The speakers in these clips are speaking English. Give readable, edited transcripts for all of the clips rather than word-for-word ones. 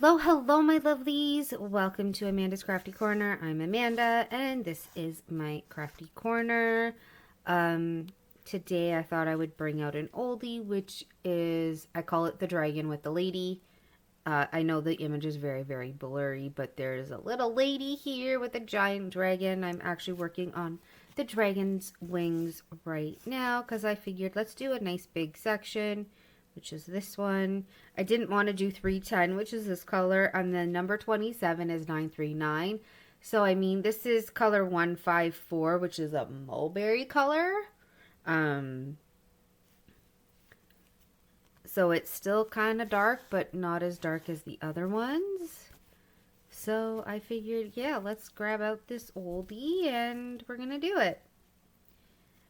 Hello, my lovelies. Welcome to Amanda's Crafty Corner. I'm Amanda, and this is my Crafty Corner. Today I thought I would bring out an oldie, which is, I call it the dragon with the lady. I know the image is very, very blurry, but there's a little lady here with a giant dragon. I'm actually working on the dragon's wings right now because I figured let's do a nice big section, which is this one. I didn't want to do 310, which is this color, and then number 27 is 939. So, I mean, this is color 154, which is a mulberry color. So it's still kind of dark, but not as dark as the other ones. So I figured, yeah, let's grab out this oldie and we're going to do it.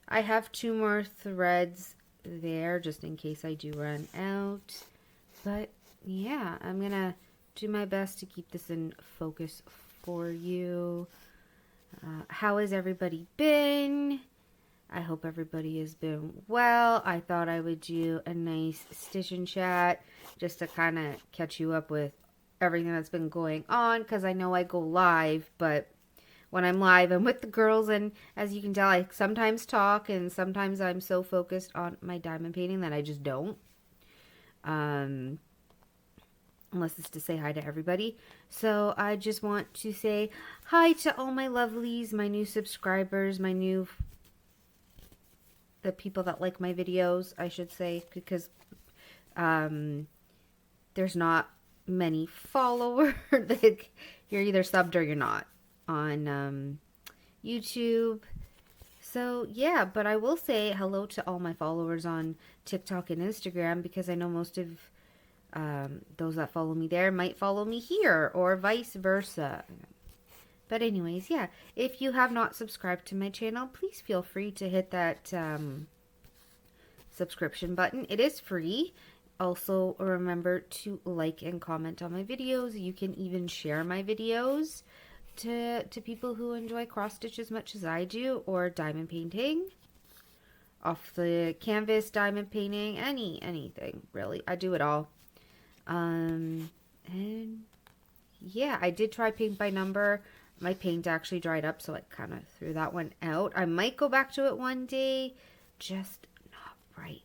I have 2 more threads there just in case I do run out. But yeah, I'm going to do my best to keep this in focus for you. How has everybody been? I hope everybody has been well. I thought I would do a nice stitch and chat just to kind of catch you up with everything that's been going on, because I know I go live, but when I'm live, I'm with the girls, and as you can tell, I sometimes talk, and sometimes I'm so focused on my diamond painting that I just don't. Unless it's to say hi to everybody. So I just want to say hi to all my lovelies, my new subscribers, the people that like my videos, I should say, because there's not many followers. Like, you're either subbed or you're not on YouTube. So yeah, but I will say hello to all my followers on TikTok and Instagram, because I know most of those that follow me there might follow me here, or vice versa. But anyways, yeah, if you have not subscribed to my channel, please feel free to hit that subscription button. It is free. Also, remember to like and comment on my videos. You can even share my videos to people who enjoy cross stitch as much as I do, or diamond painting. Off the canvas, diamond painting, anything, really. I do it all. And yeah, I did try paint by number. My paint actually dried up, so I kind of threw that one out. I might go back to it one day, just not right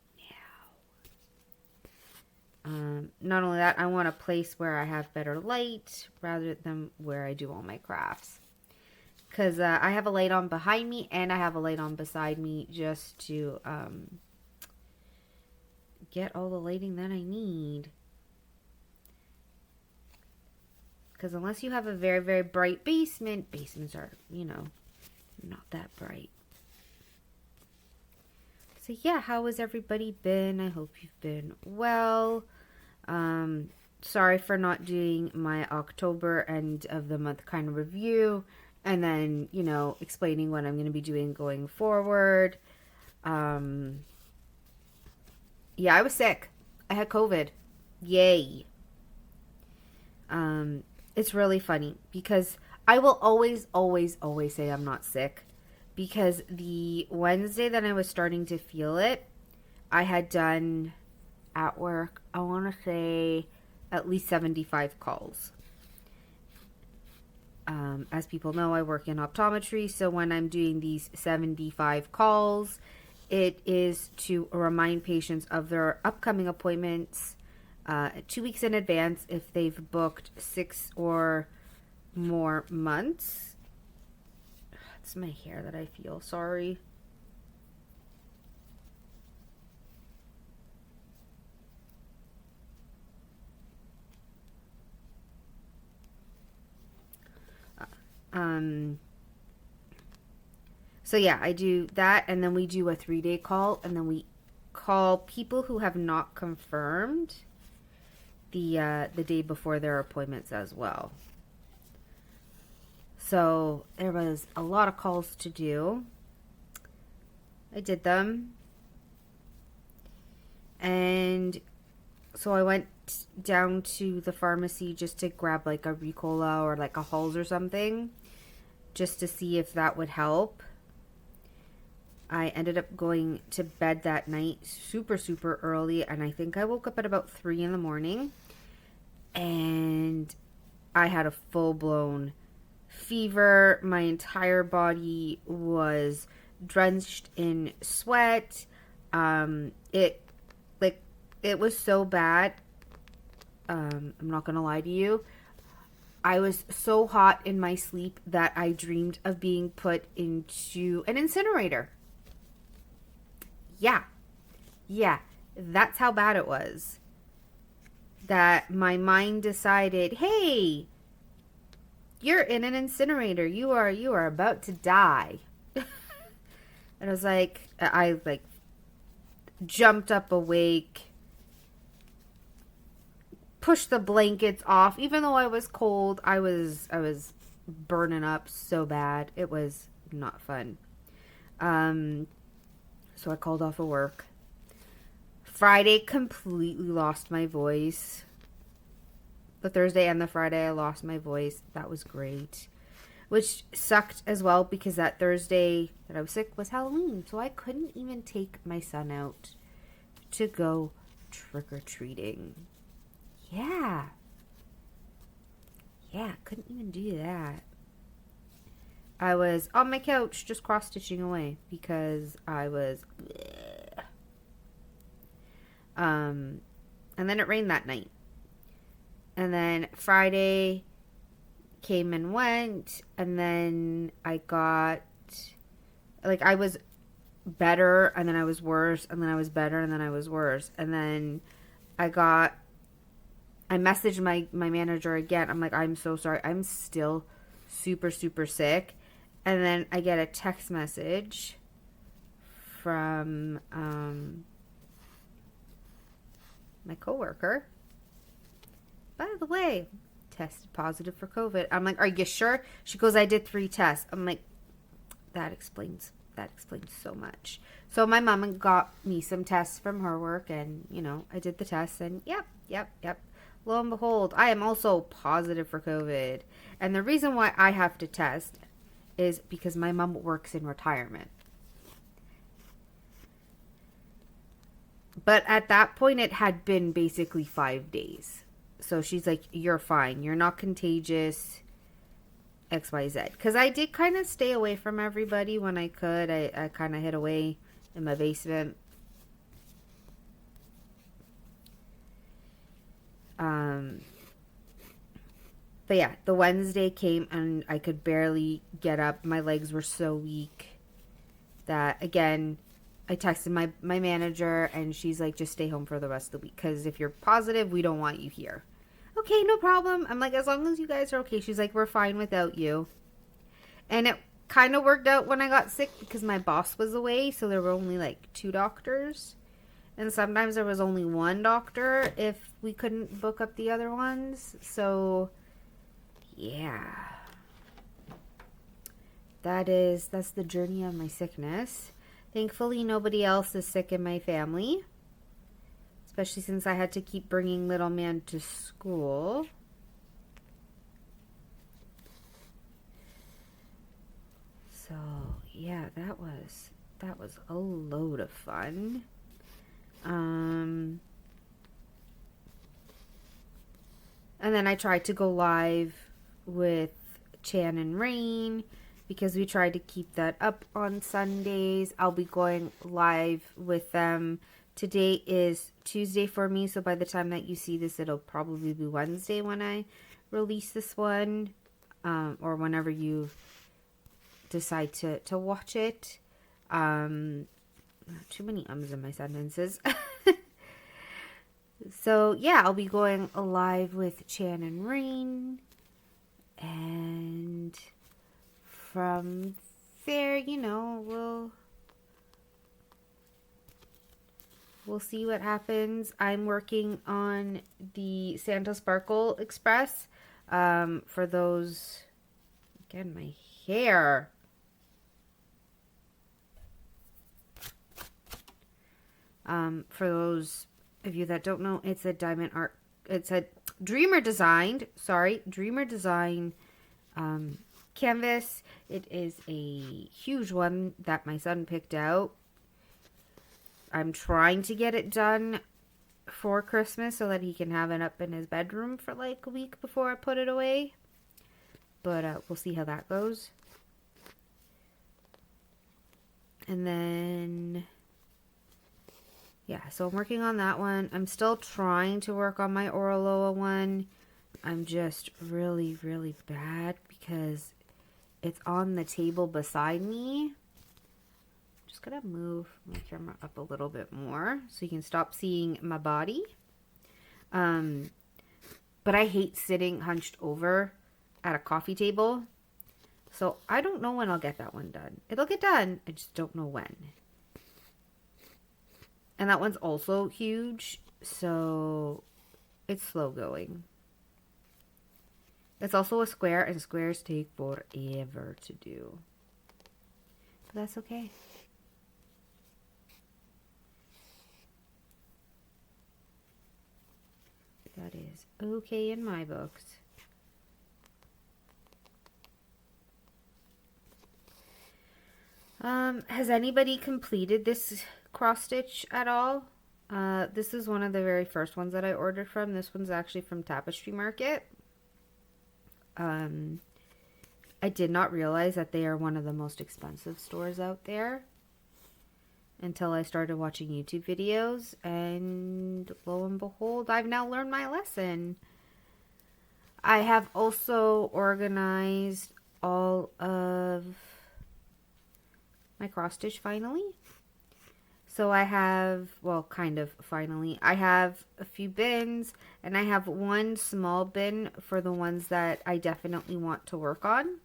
now. Not only that, I want a place where I have better light rather than where I do all my crafts. Because I have a light on behind me and I have a light on beside me just to get all the lighting that I need. Because unless you have a very, very bright basement, basements are, not that bright. So yeah, how has everybody been? I hope you've been well. Sorry for not doing my October end of the month kind of review, and then, explaining what I'm going to be doing going forward. Yeah, I was sick. I had COVID. Yay. It's really funny because I will always, always, always say I'm not sick, because the Wednesday that I was starting to feel it, I had done at work, I want to say at least 75 calls. As people know, I work in optometry, so when I'm doing these 75 calls, it is to remind patients of their upcoming appointments 2 weeks in advance if they've booked 6 or more months. It's my hair that I feel, sorry. So yeah, I do that, and then we do a 3-day call, and then we call people who have not confirmed the day before their appointments as well. So there was a lot of calls to do. I did them. And so I went down to the pharmacy just to grab like a Ricola or like a Halls or something, just to see if that would help. I ended up going to bed that night super, super early, and I think I woke up at about 3 in the morning. and I had a full-blown fever. My entire body was drenched in sweat. It was so bad. I'm not gonna lie to you. I was so hot in my sleep that I dreamed of being put into an incinerator. Yeah. Yeah. That's how bad it was. That my mind decided, hey, you're in an incinerator. You are about to die. And I was like, I jumped up awake, pushed the blankets off. Even though I was cold, I was burning up so bad. It was not fun. So I called off of work. Friday, completely lost my voice. The Thursday and the Friday, I lost my voice. That was great. Which sucked as well because that Thursday that I was sick was Halloween. So I couldn't even take my son out to go trick-or-treating. Yeah. Yeah, couldn't even do that. I was on my couch just cross-stitching away because I was... And then it rained that night. And then Friday came and went. And then I got... I was better, and then I was worse, and then I was better, and then I was worse. And then I messaged my manager again. I'm like, I'm so sorry. I'm still super, super sick. And then I get a text message from my coworker. By the way, tested positive for COVID. I'm like, are you sure? She goes, I did 3 tests. I'm like, that explains so much. So my mom got me some tests from her work, and I did the tests, and yep. Lo and behold, I am also positive for COVID. And the reason why I have to test is because my mom works in retirement. But at that point, it had been basically 5 days. So she's like, you're fine. You're not contagious. XYZ. Because I did kind of stay away from everybody when I could. I kind of hid away in my basement. But yeah, the Wednesday came and I could barely get up. My legs were so weak that, again, I texted my manager, and she's like, just stay home for the rest of the week. Because if you're positive, we don't want you here. Okay, no problem. I'm like, as long as you guys are okay. She's like, we're fine without you. And it kind of worked out when I got sick because my boss was away. So there were only 2 doctors. And sometimes there was only 1 doctor if we couldn't book up the other ones. So, yeah. That's the journey of my sickness. Thankfully, nobody else is sick in my family. Especially since I had to keep bringing little man to school. So, yeah, that was a load of fun. And then I tried to go live with Chan and Rain because we tried to keep that up on Sundays. I'll be going live with them. Today is Tuesday for me, so by the time that you see this, it'll probably be Wednesday when I release this one, or whenever you decide to watch it. Too many ums in my sentences. So, yeah, I'll be going live with Chan and Rain, and from there, we'll see what happens. I'm working on the Santa Sparkle Express. For those, again, my hair. For those of you that don't know, it's a diamond art. It's a Dreamer Design canvas. It is a huge one that my son picked out. I'm trying to get it done for Christmas so that he can have it up in his bedroom for like a week before I put it away. But we'll see how that goes. And then, yeah, so I'm working on that one. I'm still trying to work on my Oroloa one. I'm just really, really bad because it's on the table beside me. I'm just gonna move my camera up a little bit more so you can stop seeing my body. But I hate sitting hunched over at a coffee table. So I don't know when I'll get that one done. It'll get done. I just don't know when. And that one's also huge. So it's slow going. It's also a square, and squares take forever to do. But that's okay. That is okay in my books. Has anybody completed this cross stitch at all? This is one of the very first ones that I ordered from. This one's actually from Tapestry Market. I did not realize that they are one of the most expensive stores out there until I started watching YouTube videos, and lo and behold, I've now learned my lesson. I have also organized all of my cross stitch finally. So I have, well, kind of finally, I have a few bins, and I have one small bin for the ones that I definitely want to work on.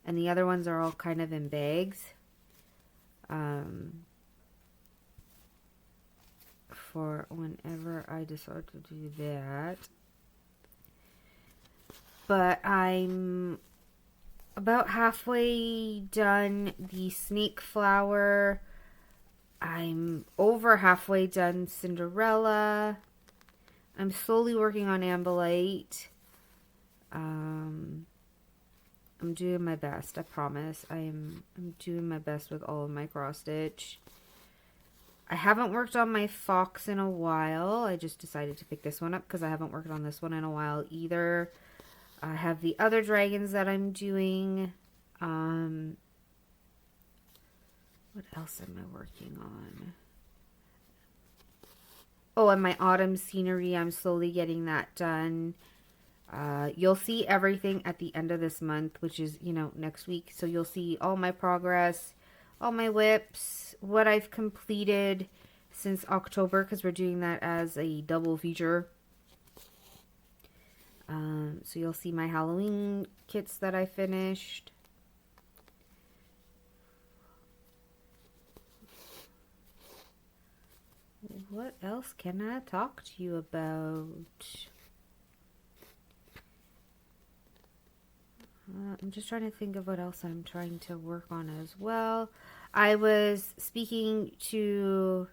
And the other ones are all kind of in bags. For whenever I decide to do that. But I'm about halfway done the snake flower. I'm over halfway done Cinderella. I'm slowly working on Ambolite. I'm doing my best, I promise. I'm doing my best with all of my cross stitch. I haven't worked on my fox in a while. I just decided to pick this one up because I haven't worked on this one in a while either. I have the other dragons that I'm doing. What else am I working on? Oh, and my autumn scenery, I'm slowly getting that done. You'll see everything at the end of this month, which is, you know, next week. So you'll see all my progress, all my WIPs, what I've completed since October, because we're doing that as a double feature. So you'll see my Halloween kits that I finished. What else can I talk to you about? I'm just trying to think of what else I'm trying to work on as well. I was speaking to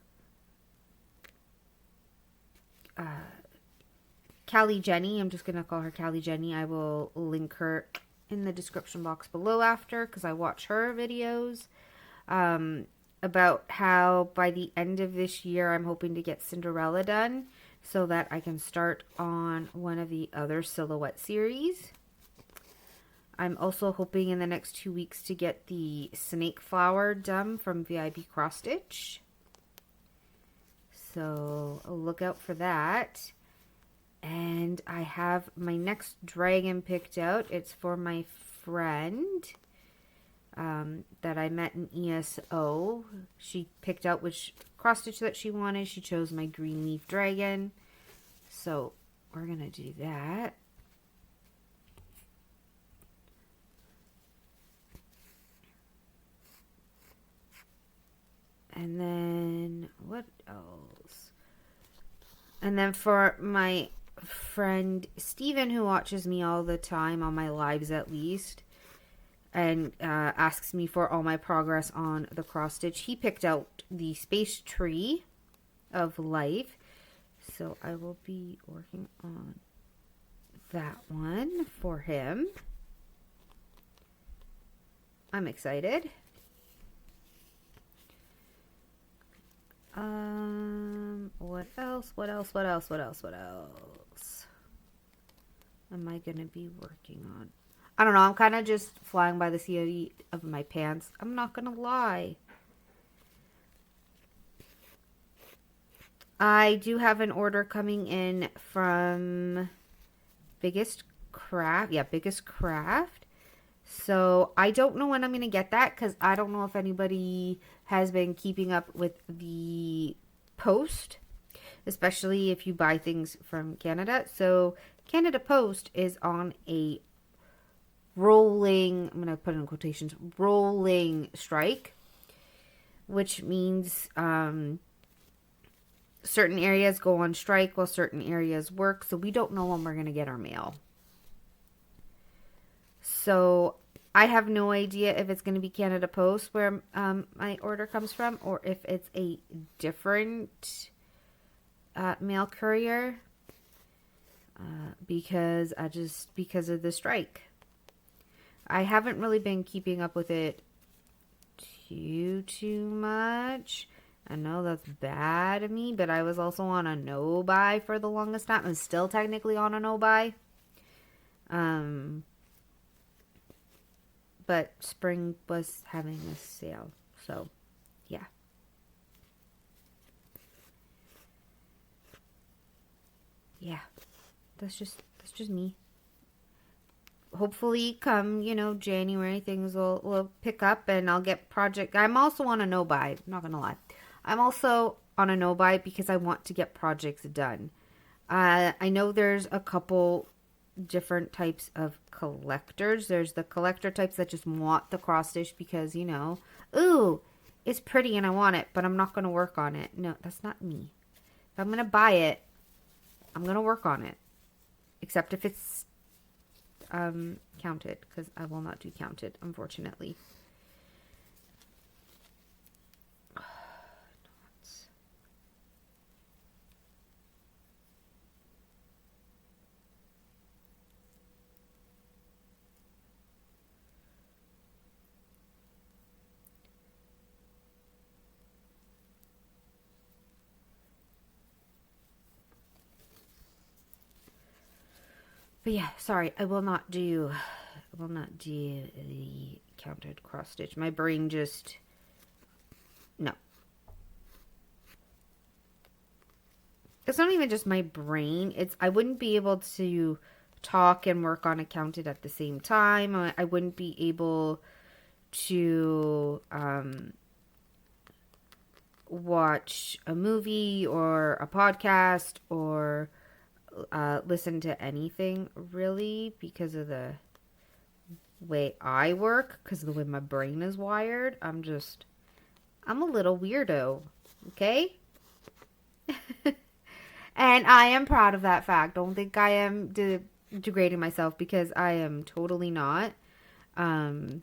Callie Jenny. I'm just going to call her Callie Jenny. I will link her in the description box below after, because I watch her videos. About how by the end of this year, I'm hoping to get Cinderella done so that I can start on one of the other silhouette series. I'm also hoping in the next 2 weeks to get the snake flower done from VIP Cross Stitch. So look out for that. And I have my next dragon picked out. It's for my friend that I met in ESO. She picked out which cross stitch that she wanted. She chose my green leaf dragon. So we're going to do that. And then what else? And then for my friend Steven, who watches me all the time on my lives at least, and asks me for all my progress on the cross stitch, he picked out the Space Tree of Life. So I will be working on that one for him. I'm excited. What else? What else? What else? What else? What else am I going to be working on? I don't know. I'm kind of just flying by the seat of my pants. I'm not going to lie. I do have an order coming in from Biggest Craft. Yeah, Biggest Craft. So I don't know when I'm going to get that because I don't know if anybody has been keeping up with the post, especially if you buy things from Canada. So Canada Post is on a rolling, I'm going to put in quotations, rolling strike, which means certain areas go on strike while certain areas work. So we don't know when we're going to get our mail. So I have no idea if it's going to be Canada Post where my order comes from, or if it's a different mail courier because of the strike. I haven't really been keeping up with it too much. I know that's bad of me, but I was also on a no buy for the longest time. I'm still technically on a no buy. But spring was having a sale, so yeah. Yeah, that's just me. Hopefully come, January, things will pick up and I'll get project. I'm also on a no buy, not gonna lie. I'm also on a no buy because I want to get projects done. I know there's a couple different types of collectors. There's the collector types that just want the cross stitch because, ooh, it's pretty and I want it, but I'm not going to work on it. No, that's not me. If I'm going to buy it, I'm going to work on it. Except if it's counted, because I will not do counted, unfortunately. But yeah, sorry, I will not do the counted cross stitch. My brain just, no. It's not even just my brain. I wouldn't be able to talk and work on a counted at the same time. I wouldn't be able to watch a movie or a podcast or listen to anything really because of the way I work, because of the way my brain is wired. I'm a little weirdo, okay? And I am proud of that fact. Don't think I am degrading myself, because I am totally not. I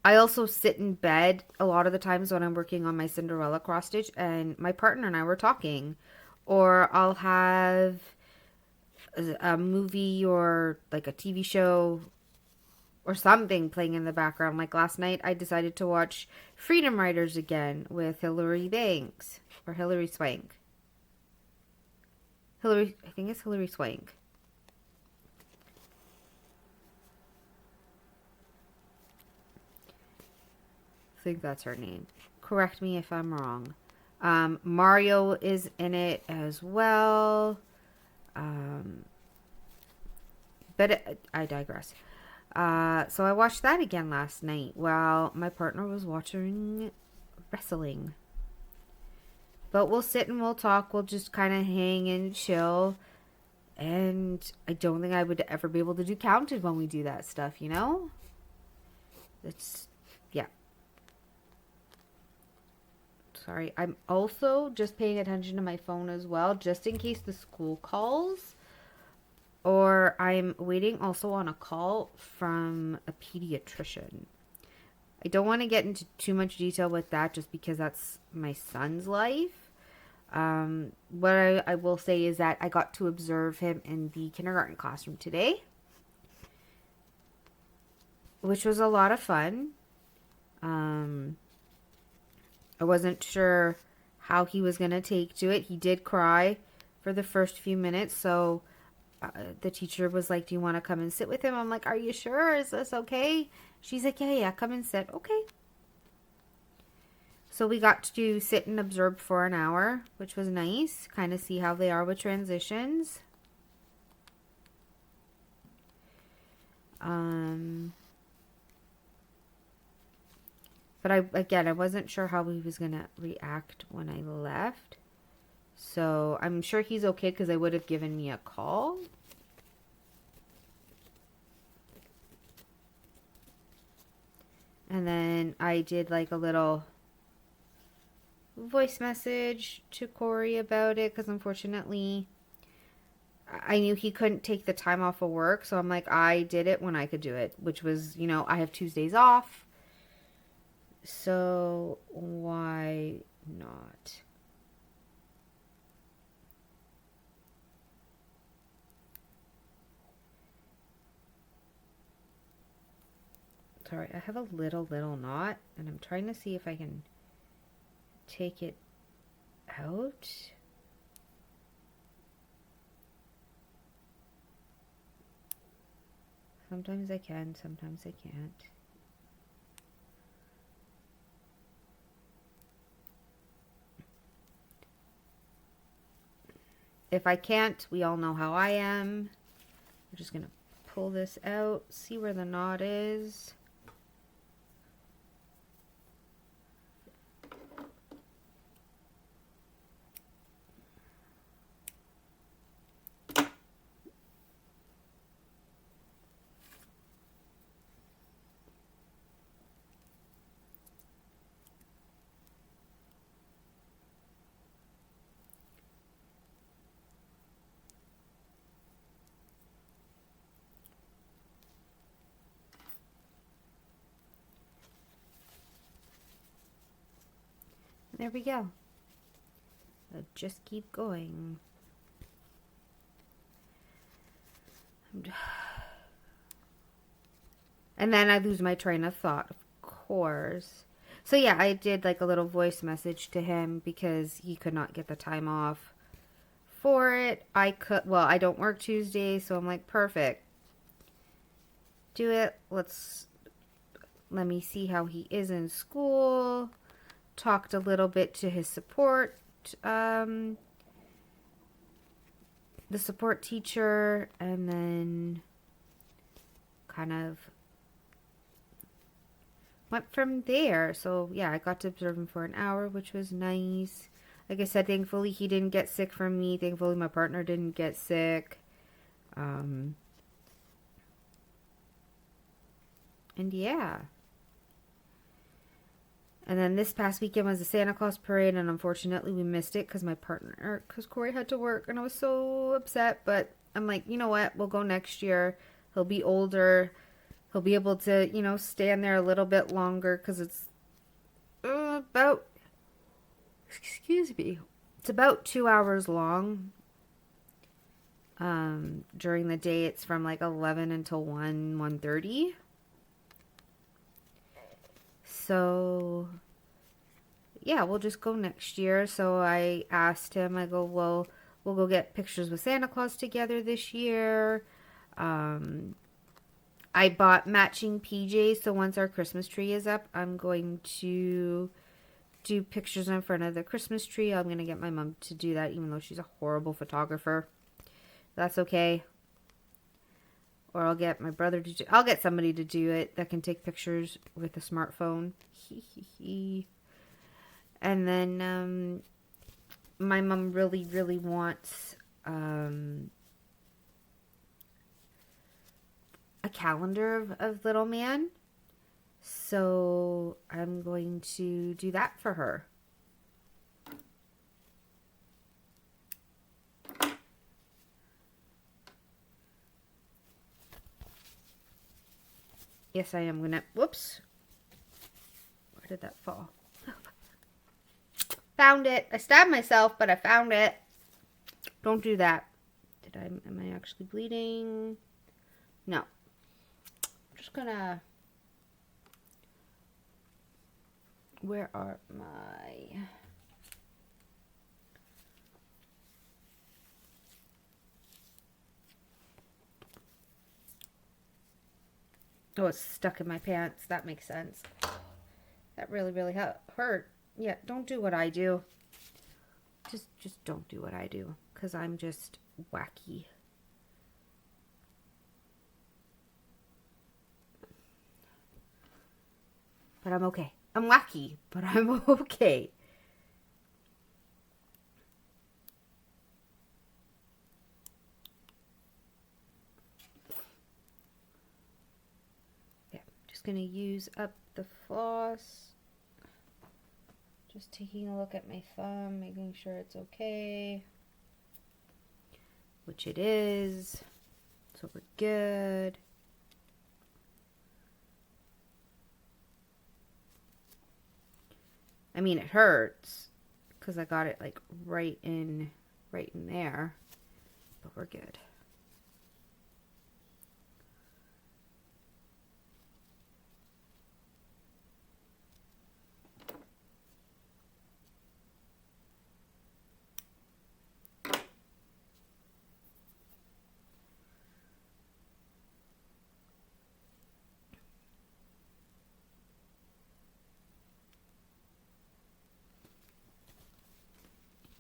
also sit in bed a lot of the times when I'm working on my Cinderella cross stitch, and my partner and I were talking. Or I'll have a movie or like a TV show or something playing in the background. Like last night, I decided to watch Freedom Riders again with Hilary Banks or Hilary Swank. I think it's Hilary Swank. I think that's her name. Correct me if I'm wrong. Mario is in it as well. But I digress. So I watched that again last night while my partner was watching wrestling. But we'll sit and we'll talk. We'll just kind of hang and chill. And I don't think I would ever be able to do counted when we do that stuff, It's, yeah. Sorry. I'm also just paying attention to my phone as well, just in case the school calls. Or I'm waiting also on a call from a pediatrician. I don't want to get into too much detail with that just because that's my son's life. What I will say is that I got to observe him in the kindergarten classroom today, which was a lot of fun. I wasn't sure how he was going to take to it. He did cry for the first few minutes, so the teacher was like, do you want to come and sit with him? I'm like, are you sure? Is this okay? She's like, yeah, come and sit. Okay. So we got to sit and observe for an hour, which was nice. Kind of see how they are with transitions. But I wasn't sure how he was going to react when I left. So I'm sure he's okay because they would have given me a call. And then I did like a little voice message to Corey about it because unfortunately I knew he couldn't take the time off of work. So I'm like, I did it when I could do it, which was, you know, I have Tuesdays off. So why not? Sorry, I have a little knot and I'm trying to see if I can take it out. Sometimes I can, sometimes I can't. If I can't, we all know how I am. We're just going to pull this out, see where the knot is. There we go. Just keep going. And then I lose my train of thought, of course. So yeah, I did like a little voice message to him because he could not get the time off for it. I don't work Tuesday, so I'm like, perfect. Do it. Let me see how he is in school. Talked a little bit to his support, the support teacher, and then kind of went from there. So yeah, I got to observe him for an hour, which was nice. Like I said, thankfully he didn't get sick from me. Thankfully my partner didn't get sick. And yeah. And then this past weekend was the Santa Claus parade, and unfortunately we missed it because Corey had to work, and I was so upset. But I'm like, you know what? We'll go next year. He'll be older. He'll be able to, you know, stand there a little bit longer because it's it's about 2 hours long. During the day, it's from like 11 until 1:30. So, yeah, we'll just go next year. So I asked him, I go, well, we'll go get pictures with Santa Claus together this year. I bought matching PJs, so once our Christmas tree is up, I'm going to do pictures in front of the Christmas tree. I'm going to get my mom to do that, even though she's a horrible photographer. That's okay. Or I'll get my brother to do, I'll get somebody to do it that can take pictures with a smartphone. And then my mom really, really wants a calendar of Little Man. So I'm going to do that for her. Yes, I am gonna, whoops. Where did that fall? Found it. I stabbed myself, but I found it. Don't do that. Am I actually bleeding? No. I'm just gonna, where are my Oh, it's stuck in my pants. That makes sense. That really, really hurt. Yeah, don't do what I do. Just don't do what I do. Because I'm just wacky. But I'm okay. I'm wacky, but I'm okay. Yeah, just going to use up the floss. Just taking a look at my thumb, making sure it's okay. Which it is. So we're good. I mean, it hurts because I got it like right in there, but we're good.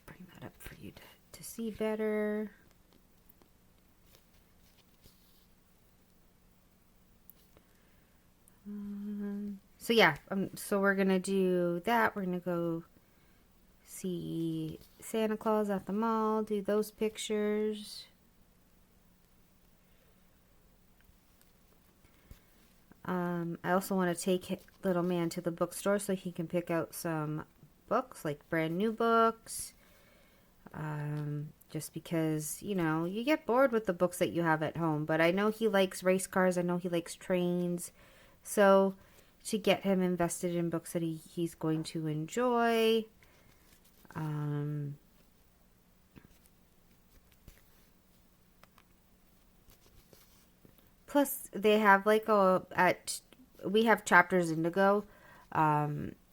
Bring that up for you to see better. So yeah, so we're gonna do that. We're gonna go see Santa Claus at the mall, do those pictures. I also want to take little man to the bookstore so he can pick out some books, like brand new books. Just because, you know, you get bored with the books that you have at home. But I know he likes race cars. I know he likes trains. So to get him invested in books that he's going to enjoy. Plus, they have like we have Chapters Indigo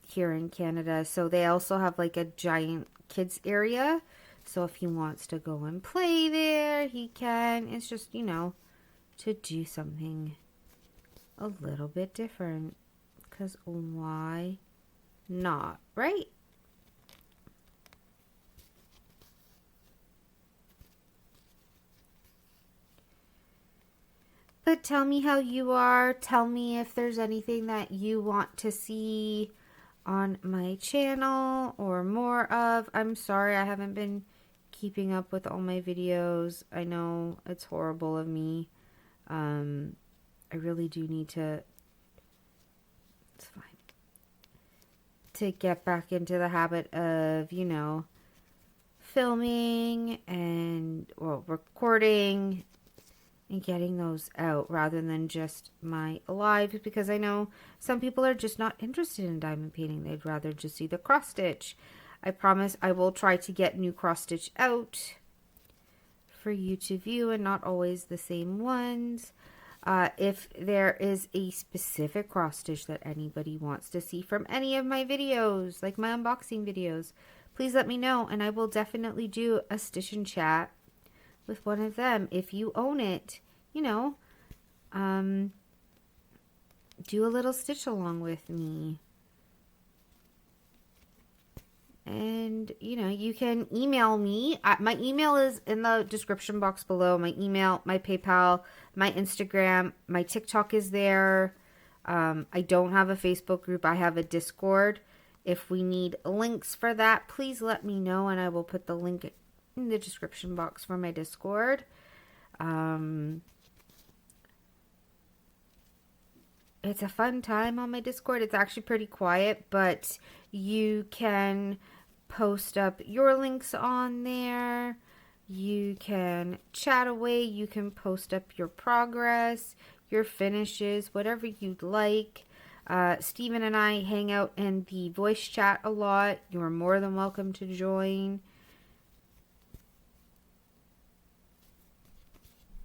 here in Canada. So they also have like a giant kids area. So if he wants to go and play there, he can. It's just, you know, to do something a little bit different. Because why not, right? But tell me how you are. Tell me if there's anything that you want to see on my channel or more of. I'm sorry I haven't been keeping up with all my videos. I know it's horrible of me. I really do need to, it's fine, to get back into the habit of, you know, filming and, well, recording and getting those out rather than just my lives, because I know some people are just not interested in diamond painting. They'd rather just see the cross stitch. I promise I will try to get new cross stitch out for you to view and not always the same ones. If there is a specific cross stitch that anybody wants to see from any of my videos, like my unboxing videos, please let me know and I will definitely do a stitch and chat with one of them. If you own it, you know, do a little stitch along with me. And, you know, you can email me. My email is in the description box below. My email, my PayPal, my Instagram, my TikTok is there. I don't have a Facebook group. I have a Discord. If we need links for that, please let me know and I will put the link in the description box for my Discord. It's a fun time on my Discord. It's actually pretty quiet, but you can post up your links on there. You can chat away. You can post up your progress, your finishes, whatever you'd like. Steven and I hang out in the voice chat a lot. You're more than welcome to join.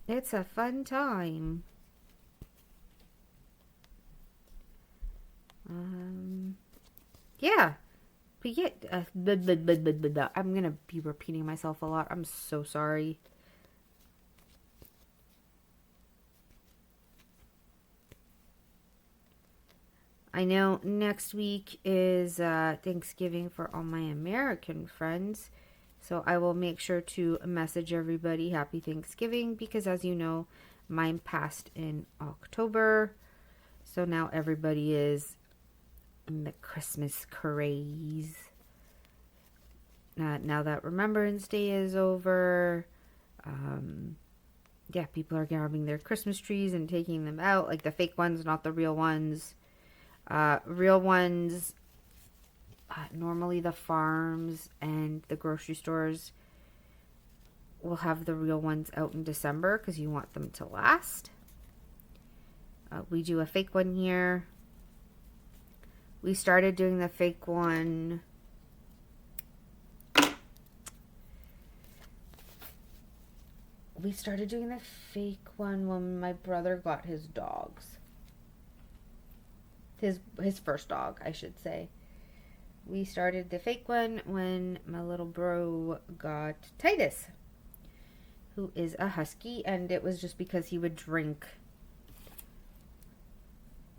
It's a fun time. Yeah. But yeah, I'm going to be repeating myself a lot. I'm so sorry. I know next week is Thanksgiving for all my American friends. So I will make sure to message everybody Happy Thanksgiving because, as you know, mine passed in October. So now everybody is in the Christmas craze. Now that Remembrance Day is over, yeah, people are grabbing their Christmas trees and taking them out, like the fake ones, not the real ones. Real ones, normally the farms and the grocery stores will have the real ones out in December because you want them to last. We do a fake one here. We started doing the fake one when my brother got his dogs. His first dog, I should say. We started the fake one when my little bro got Titus, who is a husky, and it was just because he would drink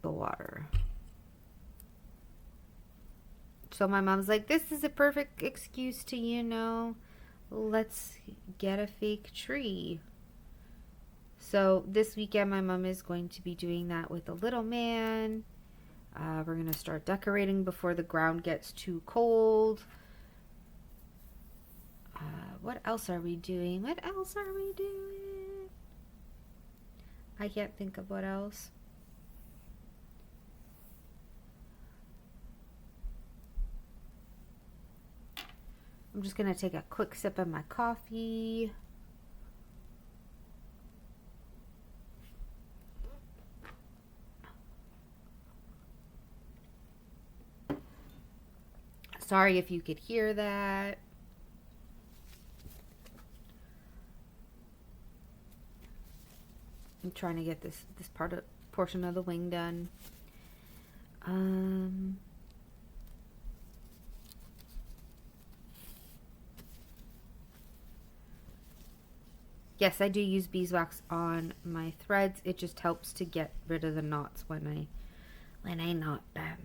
the water. So my mom's like, this is a perfect excuse to, let's get a fake tree. So this weekend my mom is going to be doing that with the little man. We're going to start decorating before the ground gets too cold. What else are we doing? I can't think of what else. I'm just going to take a quick sip of my coffee. Sorry if you could hear that. I'm trying to get this portion of the wing done. Yes, I do use beeswax on my threads. It just helps to get rid of the knots when I knot them.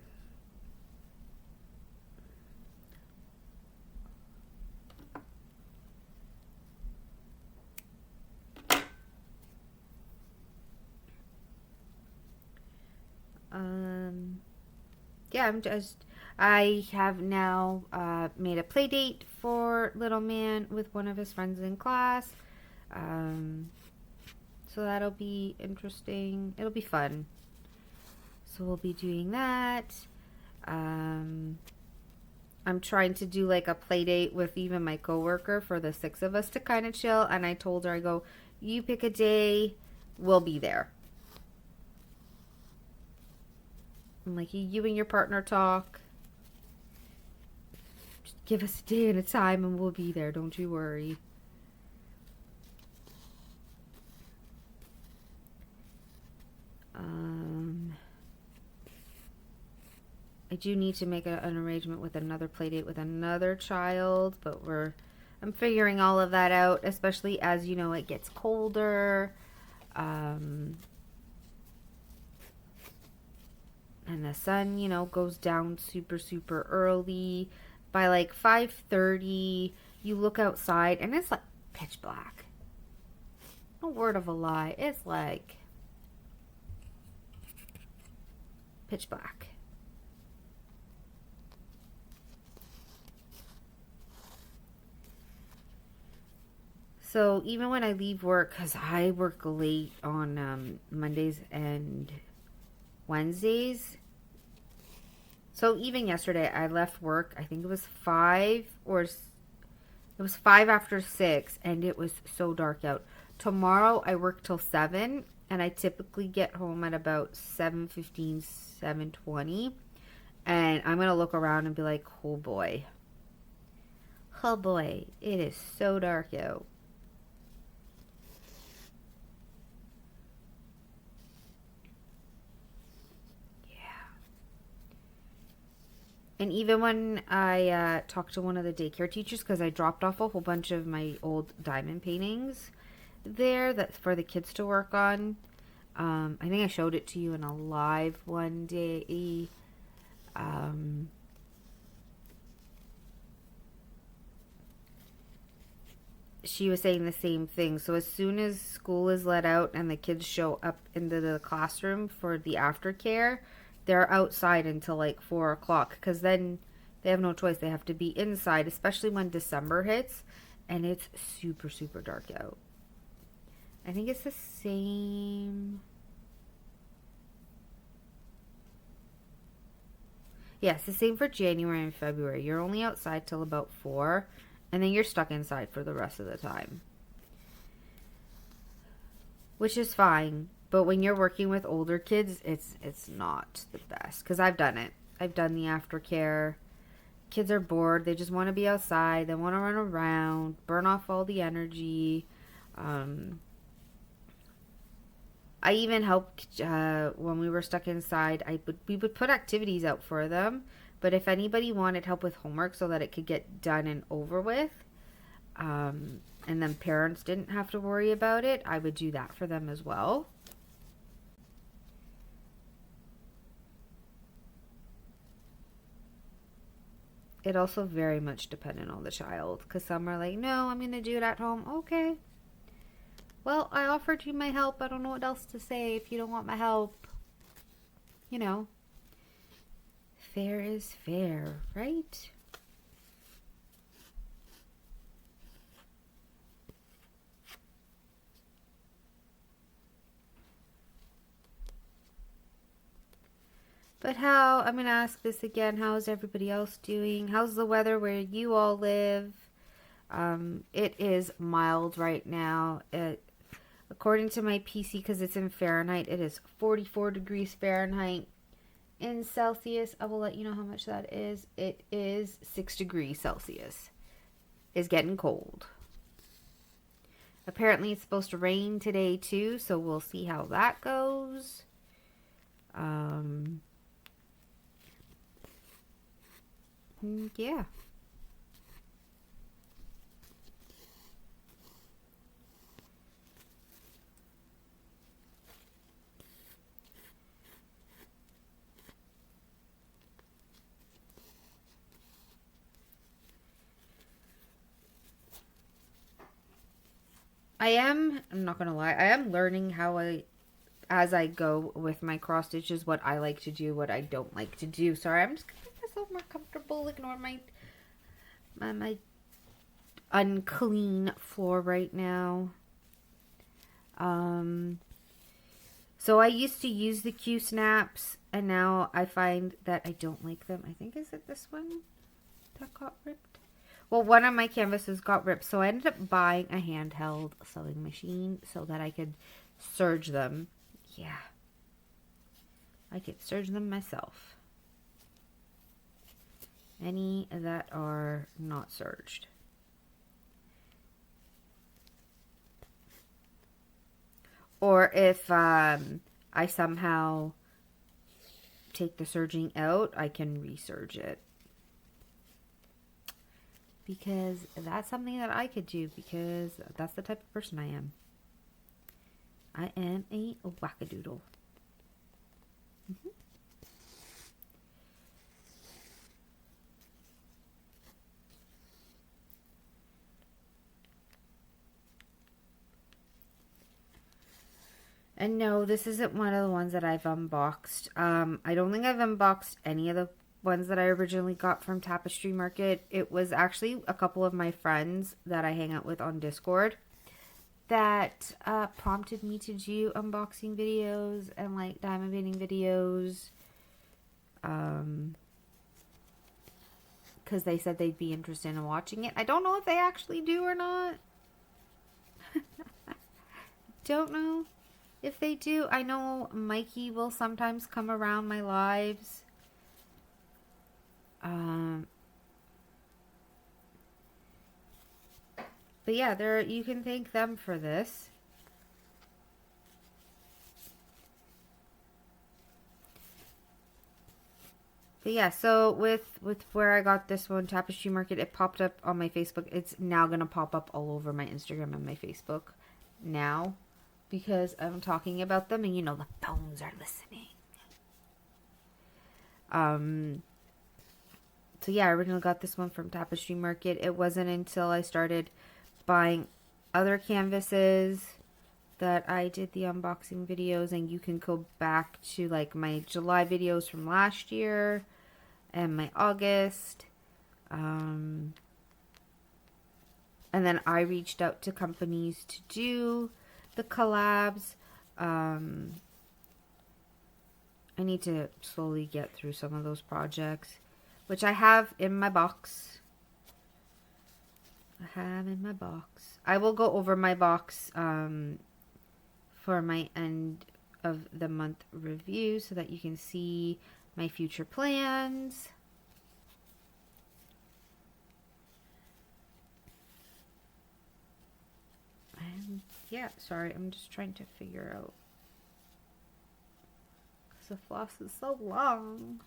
Yeah, I have now made a play date for little man with one of his friends in class. So that'll be interesting. It'll be fun. So we'll be doing that. I'm trying to do like a play date with even my coworker for the 6 of us to kind of chill. And I told her, I go, you pick a day, we'll be there. I'm like, you and your partner talk. Just give us a day and a time and we'll be there. Don't you worry. I do need to make an arrangement with another play date with another child, but I'm figuring all of that out, especially as, it gets colder. And the sun, goes down super, super early. By like 5:30, you look outside and it's like pitch black. No word of a lie. It's like pitch black. So even when I leave work, because I work late on Mondays and Wednesdays. So even yesterday, I left work. I think it was 5 after 6, and it was so dark out. Tomorrow, I work till 7, and I typically get home at about 7:15, 7:20. And I'm going to look around and be like, oh boy. Oh boy, it is so dark out. And even when I talked to one of the daycare teachers, because I dropped off a whole bunch of my old diamond paintings there that's for the kids to work on. I think I showed it to you in a live one day. She was saying the same thing. So as soon as school is let out and the kids show up into the classroom for the aftercare, they're outside until like 4 o'clock, because then they have no choice. They have to be inside, especially when December hits and it's super, super dark out. I think it's the same. Yeah, it's the same for January and February. You're only outside till about 4, and then you're stuck inside for the rest of the time. Which is fine, but when you're working with older kids, it's not the best. Because I've done it. I've done the aftercare. Kids are bored. They just want to be outside. They want to run around, burn off all the energy. I even helped when we were stuck inside. We would put activities out for them, but if anybody wanted help with homework so that it could get done and over with, and then parents didn't have to worry about it, I would do that for them as well. It also very much depended on the child, because some are like, no, I'm going to do it at home. Okay. Well, I offered you my help. I don't know what else to say if you don't want my help. You know, fair is fair, right? But I'm going to ask this again, how is everybody else doing? How's the weather where you all live? It is mild right now. According to my PC, because it's in Fahrenheit, it is 44 degrees Fahrenheit. In Celsius, I will let you know how much that is. It is 6 degrees Celsius. It's getting cold. Apparently, it's supposed to rain today, too, so we'll see how that goes. Yeah. I'm not gonna lie, I am learning as I go with my cross stitches, what I like to do, what I don't like to do. Sorry, I'm just gonna make myself more comfortable, ignore my unclean floor right now. So I used to use the Q snaps, and now I find that I don't like them. I think, is it this one that got ripped? Well, one of my canvases got ripped, so I ended up buying a handheld sewing machine so that I could serge them. Yeah. I could serge them myself. Any that are not serged. Or if I somehow take the serging out, I can reserge it. Because that's something that I could do, because that's the type of person I am. I am a wackadoodle. And no, this isn't one of the ones that I've unboxed. I don't think I've unboxed any of the ones that I originally got from Tapestry Market. It was actually a couple of my friends that I hang out with on Discord that prompted me to do unboxing videos and like diamond painting videos. Because they said they'd be interested in watching it. I don't know if they actually do or not. Don't know if they do. I know Mikey will sometimes come around my lives. But yeah, you can thank them for this. But yeah, so with where I got this one, Tapestry Market, it popped up on my Facebook. It's now going to pop up all over my Instagram and my Facebook now, because I'm talking about them and, you know, the phones are listening. So yeah, I originally got this one from Tapestry Market. It wasn't until I started buying other canvases that I did the unboxing videos, and you can go back to like my July videos from last year and my August. And then I reached out to companies to do the collabs. I need to slowly get through some of those projects, which I have in my box. I will go over my box for my end of the month review so that you can see my future plans. And yeah, sorry, I'm just trying to figure out, because the floss is so long.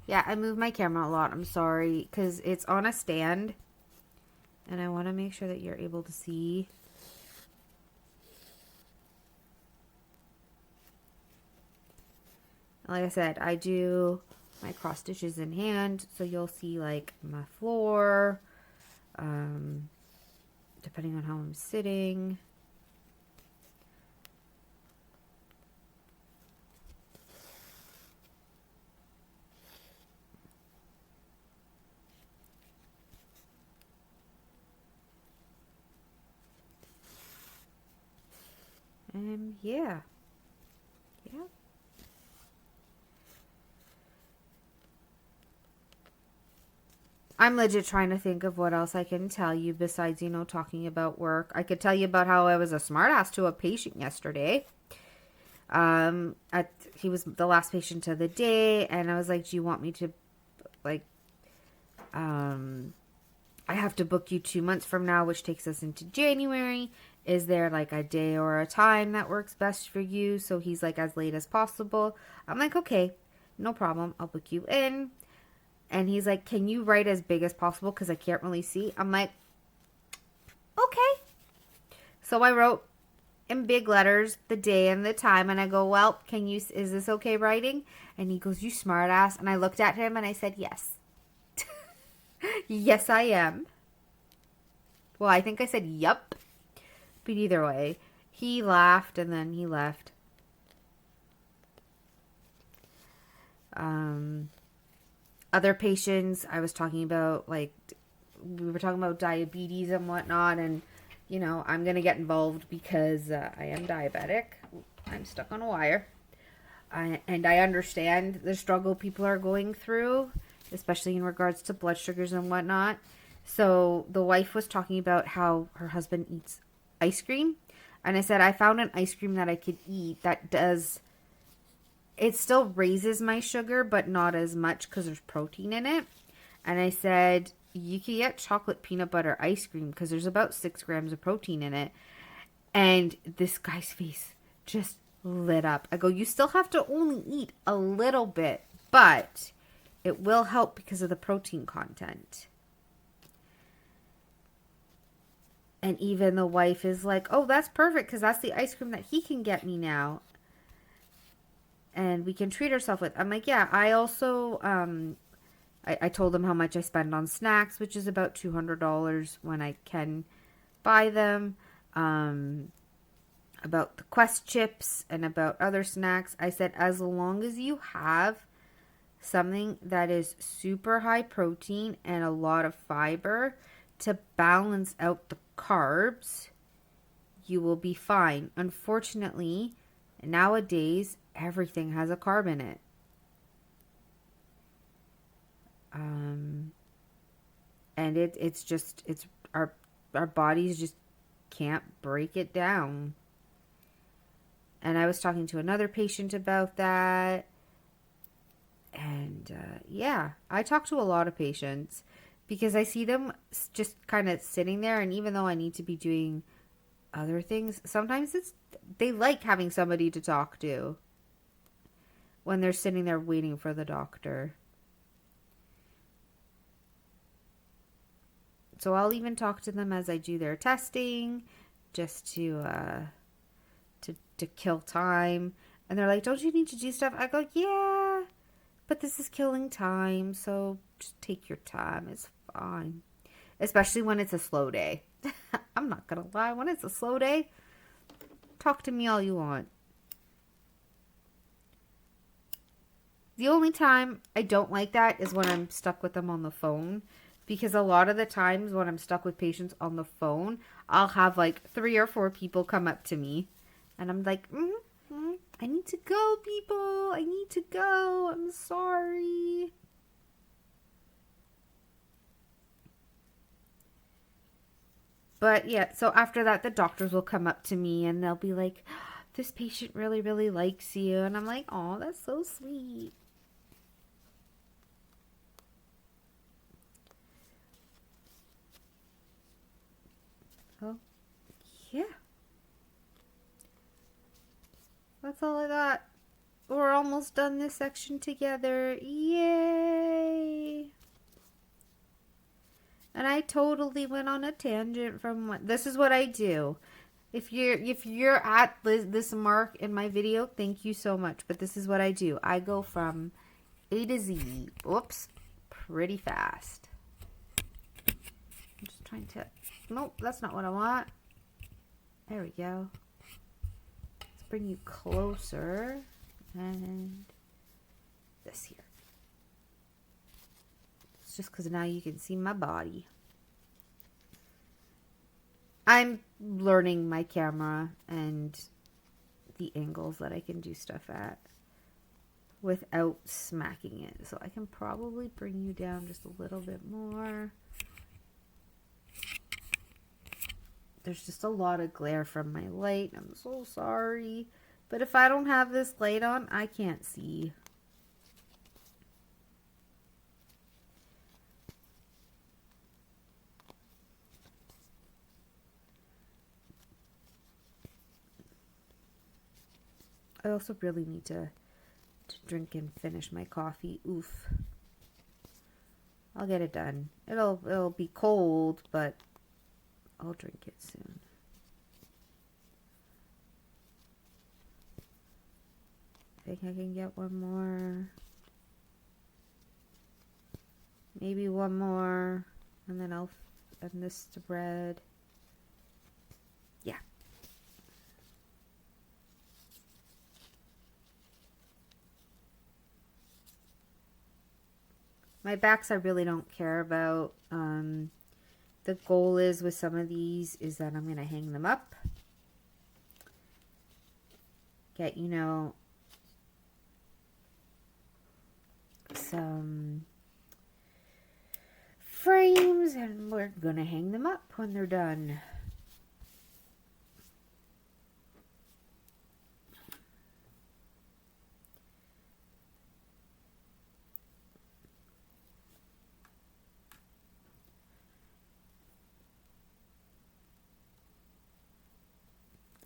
Yeah, I move my camera a lot. I'm sorry, because it's on a stand. And I want to make sure that you're able to see. Like I said, I do my cross stitches in hand. So you'll see like my floor. Depending on how I'm sitting. And yeah. I'm legit trying to think of what else I can tell you besides, talking about work. I could tell you about how I was a smartass to a patient yesterday. He was the last patient of the day, and I was like, do you want me to, like, I have to book you 2 months from now, which takes us into January. Is there like a day or a time that works best for you? So he's like, as late as possible. I'm like, okay, no problem. I'll book you in. And he's like, can you write as big as possible? Because I can't really see. I'm like, okay. So I wrote in big letters the day and the time. And I go, well, is this okay writing? And he goes, you smart ass. And I looked at him and I said, yes. Yes, I am. Well, I think I said, yup. But either way, he laughed and then he left. Other patients, I was talking about, like, we were talking about diabetes and whatnot, and, I'm going to get involved because I am diabetic. I'm stuck on a wire. And I understand the struggle people are going through, especially in regards to blood sugars and whatnot. So the wife was talking about how her husband eats ice cream. And I said, I found an ice cream that I could eat that does... It still raises my sugar, but not as much because there's protein in it. And I said, you can get chocolate peanut butter ice cream because there's about 6 grams of protein in it. And this guy's face just lit up. I go, you still have to only eat a little bit, but it will help because of the protein content. And even the wife is like, oh, that's perfect because that's the ice cream that he can get me now. And we can treat ourselves with. I'm like, yeah, I also, I told him how much I spend on snacks, which is about $200 when I can buy them. About the Quest chips and about other snacks. I said, as long as you have something that is super high protein and a lot of fiber to balance out the carbs, you will be fine. Unfortunately, nowadays, everything has a carb in it. And it's our bodies just can't break it down. And I was talking to another patient about that. And yeah, I talk to a lot of patients because I see them just kind of sitting there. And even though I need to be doing other things, sometimes they like having somebody to talk to when they're sitting there waiting for the doctor. So I'll even talk to them as I do their testing, just to kill time. And they're like, don't you need to do stuff? I go, yeah, but this is killing time, so just take your time. It's fine. Especially when it's a slow day. I'm not gonna lie, when it's a slow day, talk to me all you want. The only time I don't like that is when I'm stuck with them on the phone. Because a lot of the times when I'm stuck with patients on the phone, I'll have like 3 or 4 people come up to me. And I'm like, I need to go, people. I need to go. I'm sorry. But yeah, so after that, the doctors will come up to me and they'll be like, this patient really, really likes you. And I'm like, oh, that's so sweet. Oh, yeah. That's all I got. We're almost done this section together. Yay! And I totally went on a tangent from what this is what I do. If you're at this mark in my video, thank you so much. But this is what I do. I go from A to Z. Whoops. Pretty fast. I'm just trying to... Nope, that's not what I want. There we go. Let's bring you closer. And this here. It's just because now you can see my body. I'm learning my camera and the angles that I can do stuff at without smacking it. So I can probably bring you down just a little bit more. There's just a lot of glare from my light. I'm so sorry. But if I don't have this light on, I can't see. I also really need to drink and finish my coffee. Oof. I'll get it done. It'll be cold, but I'll drink it soon. I think I can get one more. Maybe one more. And then I'll add this to bread. Yeah. My backs I really don't care about. The goal is with some of these is that I'm going to hang them up. Get, you know, some frames and we're going to hang them up when they're done.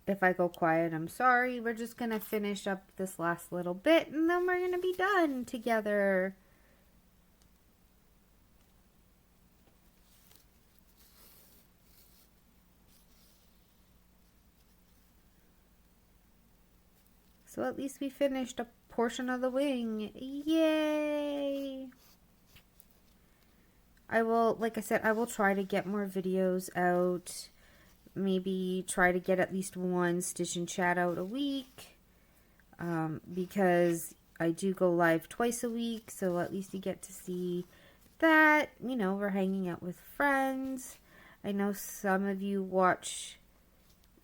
If I go quiet, I'm sorry. We're just going to finish up this last little bit and then we're going to be done together. So at least we finished a portion of the wing. Yay! I will, like I said, I will try to get more videos out. Maybe try to get at least one Stitch and Chat out a week, because I do go live twice a week, so at least you get to see that, you know, we're hanging out with friends. I know some of you watch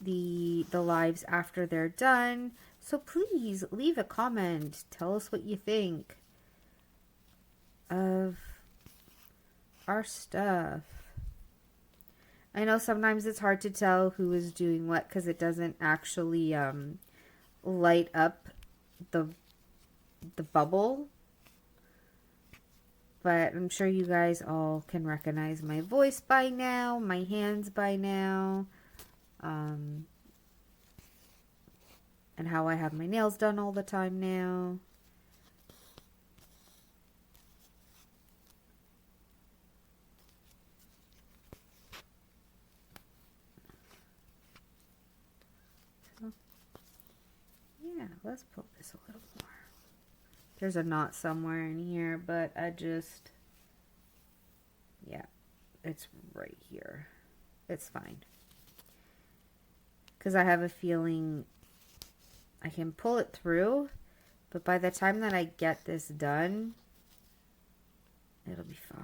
the lives after they're done, so please leave a comment. Tell us what you think of our stuff. I know sometimes it's hard to tell who is doing what because it doesn't actually light up the bubble. But I'm sure you guys all can recognize my voice by now, my hands by now, and how I have my nails done all the time now. Yeah, let's pull this a little more. There's a knot somewhere in here, but yeah, it's right here. It's fine. Because I have a feeling I can pull it through, but by the time that I get this done, it'll be fine.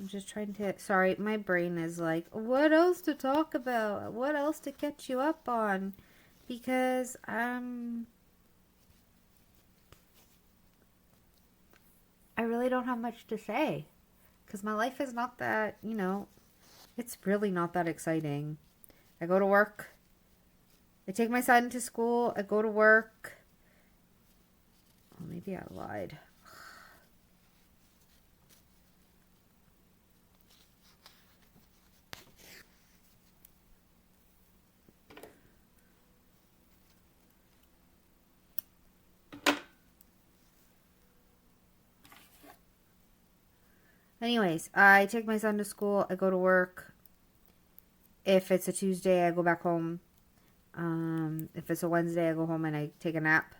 I'm just trying to, sorry, my brain is like, what else to talk about? What else to catch you up on? Because, I really don't have much to say. Because my life is not that, it's really not that exciting. I go to work. I take my son to school. I go to work. Oh, maybe I lied. Anyways, I take my son to school. I go to work. If it's a Tuesday, I go back home. If it's a Wednesday, I go home and I take a nap.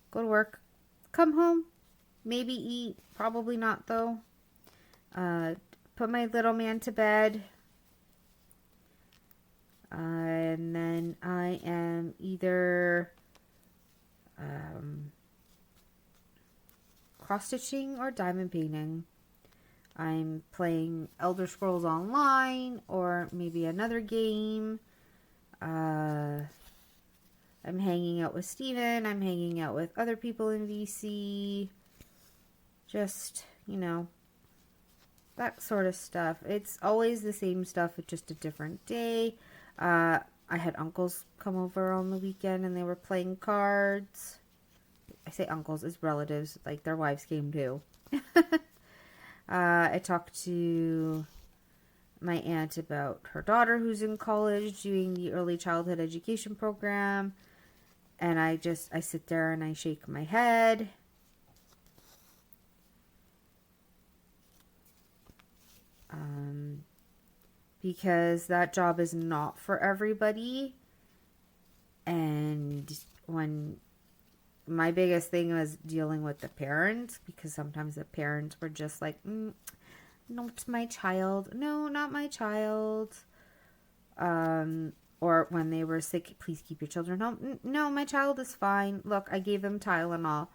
Go to work. Come home. Maybe eat. Probably not, though. Put my little man to bed. And then I am either cross-stitching or diamond painting. I'm playing Elder Scrolls Online or maybe another game. I'm hanging out with Steven. I'm hanging out with other people in VC. Just, that sort of stuff. It's always the same stuff. It's just a different day. I had uncles come over on the weekend and they were playing cards. I say uncles as relatives, like their wives came too. I talked to my aunt about her daughter who's in college doing the early childhood education program. And I sit there and I shake my head. Because that job is not for everybody. And when my biggest thing was dealing with the parents, because sometimes the parents were just like, not my child. No, not my child. Or when they were sick, please keep your children home. No, my child is fine. Look, I gave them Tylenol.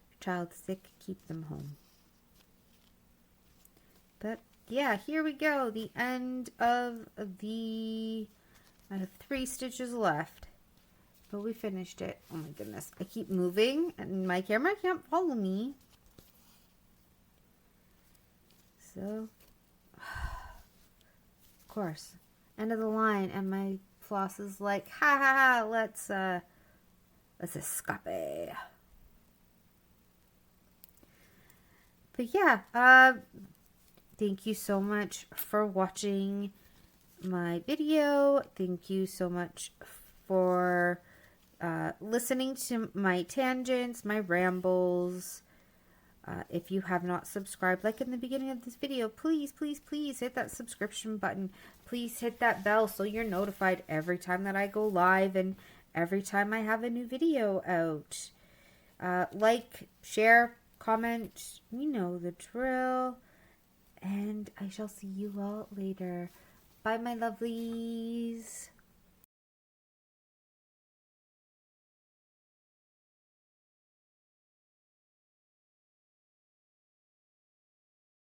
Your child's sick, keep them home. But yeah, here we go. The end of I have 3 stitches left. But we finished it. Oh my goodness. I keep moving and my camera can't follow me. So, of course, end of the line, and my floss is like, ha ha ha, let's escape. But yeah, thank you so much for watching my video. Thank you so much for listening to my tangents, my rambles. If you have not subscribed, like in the beginning of this video, please, please, please hit that subscription button. Please hit that bell so you're notified every time that I go live and every time I have a new video out. Like, share, comment, you know the drill. And I shall see you all later. Bye, my lovelies.